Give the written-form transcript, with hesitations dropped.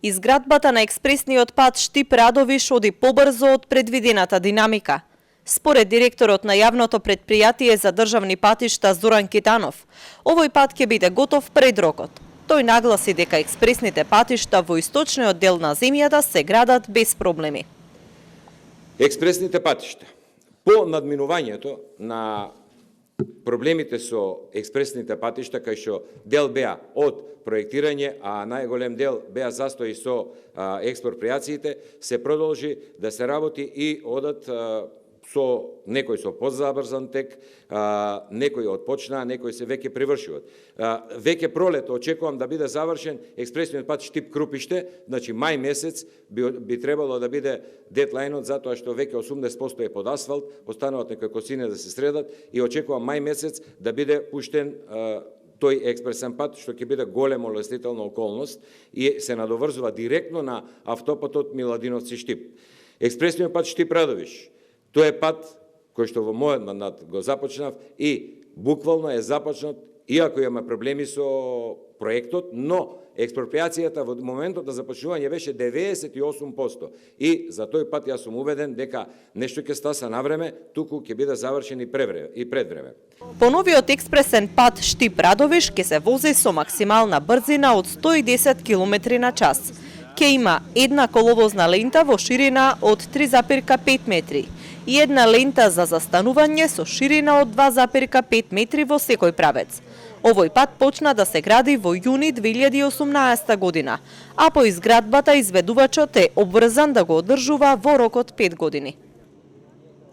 Изградбата на експресниот пат Штип-Радовиш оди побрзо од предвидената динамика. Според директорот на јавното предпријатие за државни патишта Зоран Китанов, овој пат ќе биде готов пред рокот. Тој нагласи дека експресните патишта во источниот дел на земјата се градат без проблеми. Експресните патишта по надминувањето на проблемите со експресните патишта, кај што дел беа од проектирање, а најголем дел беа застои со експроприациите, се продолжи да се работи и одат со некој со позабрзан тек, некои отпочнаа, некои се веќе привршуваат. Веќе пролето очекувам да биде завршен експресниот пат Штип-Крупиште, значи мај месец би требало да биде дедлајнот, затоа што веќе 80% е под асфалт, остануваат некои косини да се средат и очекувам мај месец да биде пуштен тој експресен пат, што ќе биде голема улеснителна околност и се надоврзува директно на автопатот Миладиновци-Штип. Експресниот пат Штип-Радовиш, тој е пат кој што во мојот мандат го започнав и буквално е започнат, иако имаме проблеми со проектот, но експроприацијата во моментот на започнување беше 98%. И за тој пат јас сум убеден дека нешто ќе стаса на време, туку ќе биде завршен и пред време. По новиот експресен пат Штип-Радовиш ќе се вози со максимална брзина од 110 км на час. Ќе има една коловозна лента во ширина од 3,5 метри и една лента за застанување со ширина од 2,5 метри во секој правец. Овој пат почна да се гради во јуни 2018 година, а по изградбата изведувачот е обврзан да го одржува во рок од 5 години.